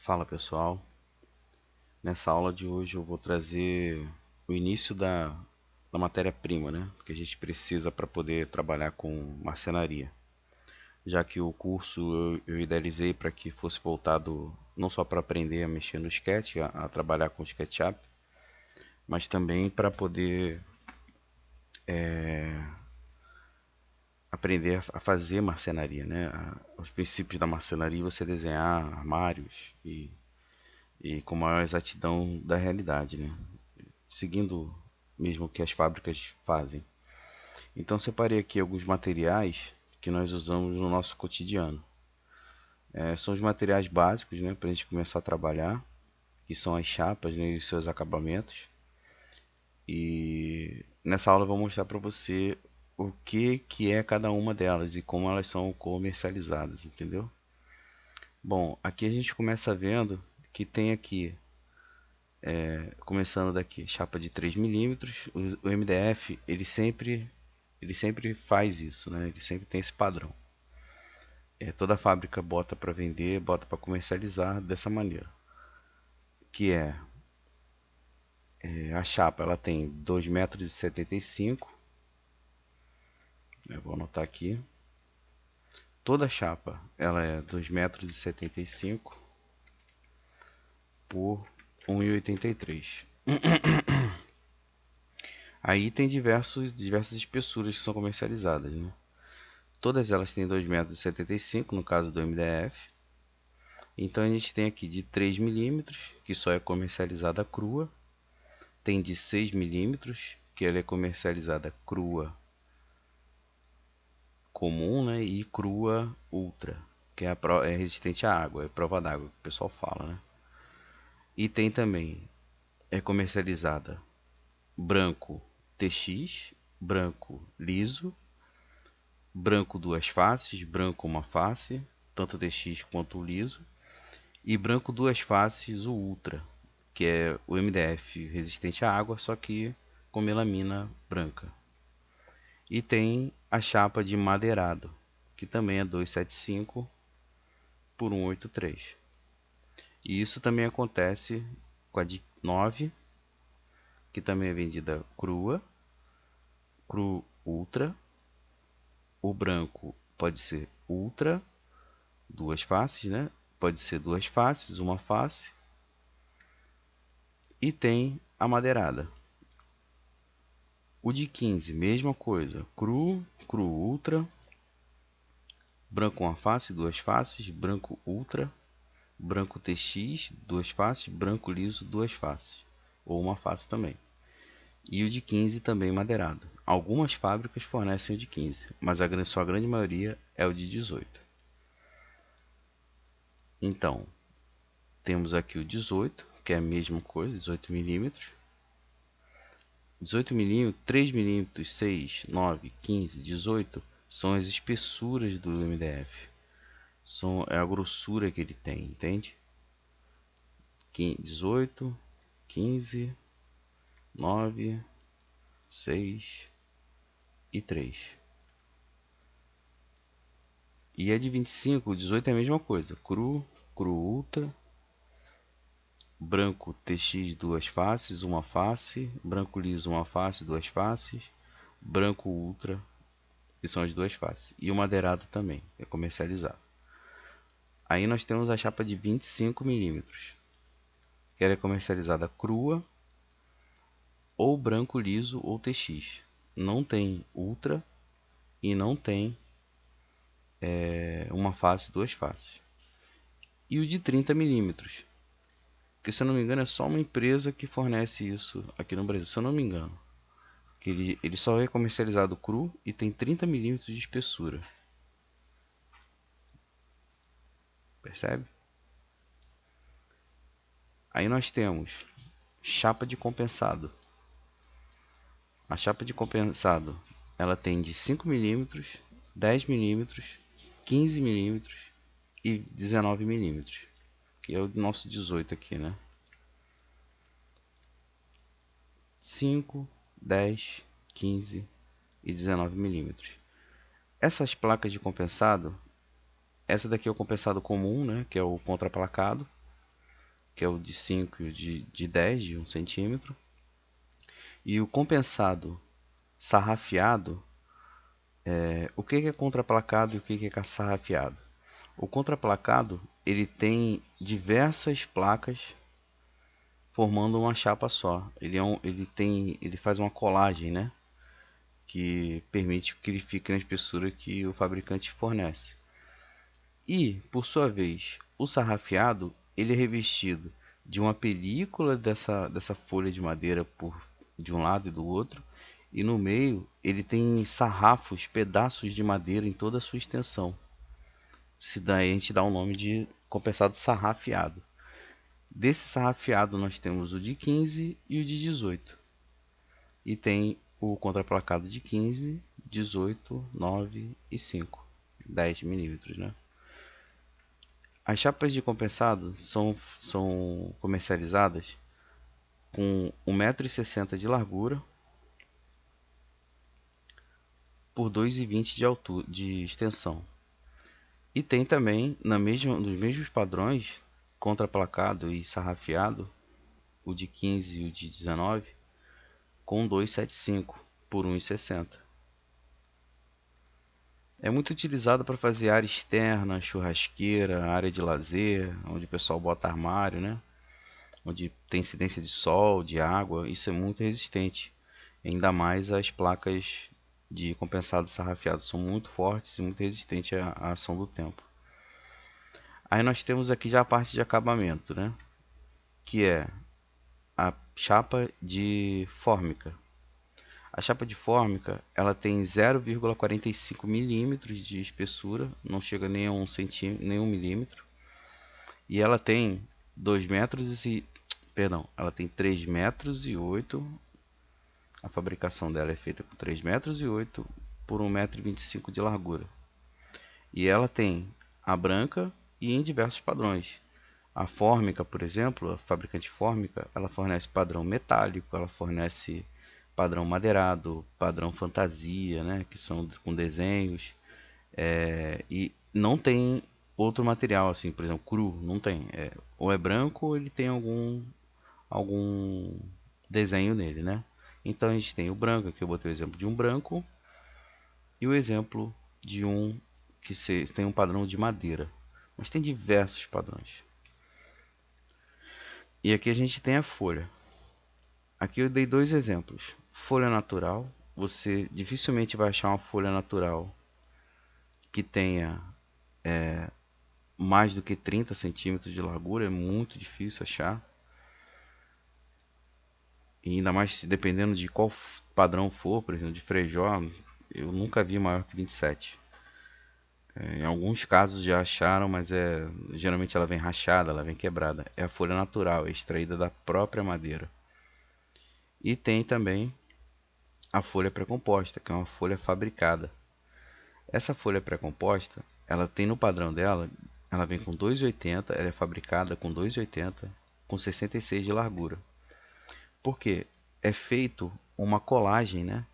Fala pessoal, nessa aula de hoje eu vou trazer o início da matéria-prima, né? Que a gente precisa para poder trabalhar com marcenaria. Já que o curso eu idealizei para que fosse voltado não só para aprender a mexer no Sketch, a trabalhar com SketchUp, mas também para poder aprender a fazer marcenaria, né? Os princípios da marcenaria, você desenhar armários e com maior exatidão da realidade, né? Seguindo mesmo o que as fábricas fazem. Então separei aqui alguns materiais que nós usamos no nosso cotidiano. São os materiais básicos, né, para a gente começar a trabalhar, que são as chapas, né, e os seus acabamentos. E nessa aula eu vou mostrar para você o que é cada uma delas e como elas são comercializadas, entendeu? Bom, aqui a gente começa vendo que tem aqui, começando daqui, chapa de 3 mm. O MDF ele sempre faz isso, né? Ele sempre tem esse padrão. Toda fábrica bota para vender, bota para comercializar dessa maneira, que a chapa ela tem 2,75 m. Eu vou anotar aqui. Toda chapa ela é 2,75 m por 1,83 m. Aí tem diversas espessuras que são comercializadas, né? Todas elas têm 2,75 m no caso do MDF. Então a gente tem aqui de 3 mm, que só é comercializada crua. Tem de 6 mm, que ela é comercializada crua comum, né? E crua ultra, que é resistente à água, é prova d'água que o pessoal fala, né? E tem também, é comercializada branco TX, branco liso, branco duas faces, branco uma face, tanto TX quanto o liso, e branco duas faces o ultra, que é o MDF resistente à água, só que com melamina branca. E tem a chapa de madeirado, que também é 275 por 183. E isso também acontece com a de 9, que também é vendida crua, cru ultra. O branco pode ser ultra, duas faces, né? Pode ser duas faces, uma face. E tem a madeirada. O de 15, mesma coisa, cru, cru ultra, branco uma face, duas faces, branco ultra, branco TX, duas faces, branco liso, duas faces, ou uma face também. E o de 15 também madeirado. Algumas fábricas fornecem o de 15, mas a sua grande maioria é o de 18. Então, temos aqui o 18, que é a mesma coisa, 18 mm. 18 mm, 3 mm, 6, 9, 15, 18 são as espessuras do MDF. É a grossura que ele tem, entende? 18, 15, 9, 6 e 3. E a de 25, o 18 é a mesma coisa. Cru, cru ultra, branco TX duas faces, uma face, branco liso uma face, duas faces, branco ultra, que são as duas faces. E o madeirado também, é comercializado. Aí nós temos a chapa de 25 mm, que ela é comercializada crua, ou branco liso ou TX. Não tem ultra e não tem uma face, duas faces. E o de 30 mm, que se eu não me engano é só uma empresa que fornece isso aqui no Brasil, se eu não me engano. Que ele só é comercializado cru e tem 30 mm de espessura. Percebe? Aí nós temos chapa de compensado. A chapa de compensado ela tem de 5 mm, 10 mm, 15 mm e 19 mm, que é o nosso 18 aqui, né? 5, 10, 15 e 19 mm. Essas placas de compensado, essa daqui é o compensado comum, né, que é o contraplacado. que é o de 5 e o de 10, de 1 centímetro. E o compensado sarrafiado, o que é contraplacado e o que é sarrafiado? O contraplacado, ele tem diversas placas formando uma chapa só. Ele faz uma colagem, né? Que permite que ele fique na espessura que o fabricante fornece. E, por sua vez, o sarrafiado, ele é revestido de uma película dessa folha de madeira de um lado e do outro, e no meio ele tem sarrafos, pedaços de madeira em toda a sua extensão. Se daí a gente dá o nome de compensado sarrafiado. Desse sarrafiado nós temos o de 15 e o de 18. E tem o contraplacado de 15, 18, 9 e 5. 10 milímetros, né? As chapas de compensado são comercializadas com 1,60 m de largura por 2,20 m de altura, de extensão. E tem também, nos mesmos padrões, contraplacado e sarrafiado, o de 15 e o de 19, com 2,75 por 1,60 m. É muito utilizado para fazer área externa, churrasqueira, área de lazer, onde o pessoal bota armário, né? Onde tem incidência de sol, de água, isso é muito resistente. Ainda mais as placas de compensado sarrafiado são muito fortes e muito resistentes à ação do tempo. Aí nós temos aqui já a parte de acabamento, né? Que é a chapa de fórmica. A chapa de fórmica, ela tem 0,45 milímetros de espessura, não chega nem a 1 centímetro, nem 1 milímetro. E ela tem 2 metros e... Perdão, ela tem 3 metros e 8. A fabricação dela é feita com 3 metros e 8 por 1,25 m de largura. E ela tem a branca e em diversos padrões. A fórmica, por exemplo, a fabricante fórmica, ela fornece padrão metálico, ela fornece padrão madeirado, padrão fantasia, né, que são com desenhos, e não tem outro material assim, por exemplo, cru, não tem. Ou é branco ou ele tem algum desenho nele, né? Então a gente tem o branco, aqui eu botei o exemplo de um branco e o exemplo de um que tem um padrão de madeira, mas tem diversos padrões. E aqui a gente tem a folha. Aqui eu dei dois exemplos. Folha natural, você dificilmente vai achar uma folha natural que tenha mais do que 30 centímetros de largura, é muito difícil achar. E ainda mais dependendo de qual padrão for, por exemplo, de Frejó, eu nunca vi maior que 27. Em alguns casos já acharam, mas geralmente ela vem rachada, ela vem quebrada. É a folha natural, é extraída da própria madeira. E tem também a folha pré-composta, que é uma folha fabricada. Essa folha pré-composta, ela tem no padrão dela, ela vem com 2,80, ela é fabricada com 2,80, com 66 de largura. Por quê? É feito uma colagem, né?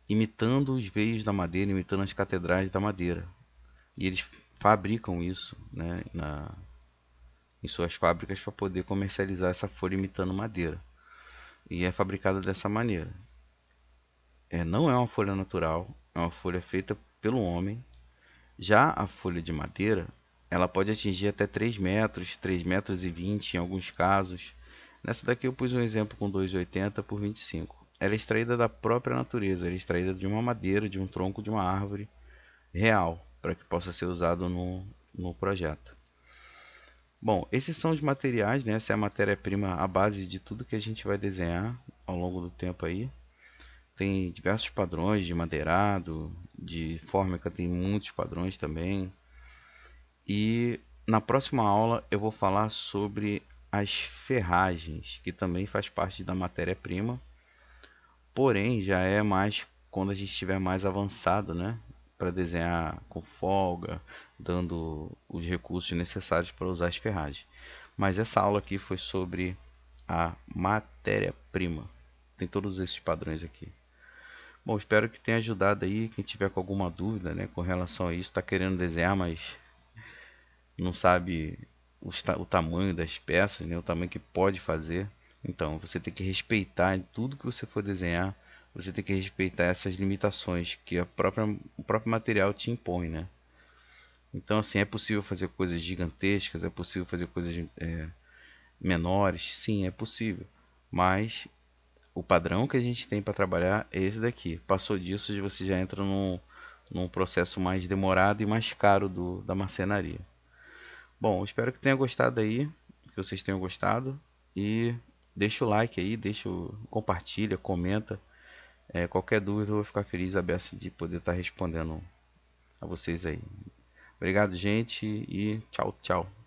Imitando os veios da madeira, imitando as catedrais da madeira. E eles fabricam isso, né, em suas fábricas para poder comercializar essa folha imitando madeira. E é fabricada dessa maneira. Não é uma folha natural, é uma folha feita pelo homem. Já a folha de madeira, ela pode atingir até 3 metros, 3 metros e 20 em alguns casos. Nessa daqui eu pus um exemplo com 2,80 por 25. Ela é extraída da própria natureza, ela é extraída de uma madeira, de um tronco de uma árvore real, para que possa ser usado no projeto. Bom, esses são os materiais, né? Essa é a matéria-prima, a base de tudo que a gente vai desenhar ao longo do tempo aí. Tem diversos padrões de madeirado, de fórmica tem muitos padrões também. E na próxima aula eu vou falar sobre as ferragens, que também faz parte da matéria-prima, porém já é mais quando a gente estiver mais avançado, né? Para desenhar com folga, dando os recursos necessários para usar as ferragens. Mas essa aula aqui foi sobre a matéria-prima. Tem todos esses padrões aqui. Bom, espero que tenha ajudado aí. Quem tiver com alguma dúvida, né, com relação a isso, está querendo desenhar, mas não sabe o tamanho das peças, né? O tamanho que pode fazer. Então, você tem que respeitar em tudo que você for desenhar. Você tem que respeitar essas limitações que o próprio material te impõe, né? Então, assim, é possível fazer coisas gigantescas, é possível fazer coisas menores, sim, é possível. Mas o padrão que a gente tem para trabalhar é esse daqui. Passou disso, você já entra num processo mais demorado e mais caro da marcenaria. Bom, espero que tenha gostado aí, que vocês tenham gostado. E deixa o like aí, compartilha, comenta. Qualquer dúvida eu vou ficar feliz, aberto de poder estar respondendo a vocês aí. Obrigado, gente, e tchau, tchau.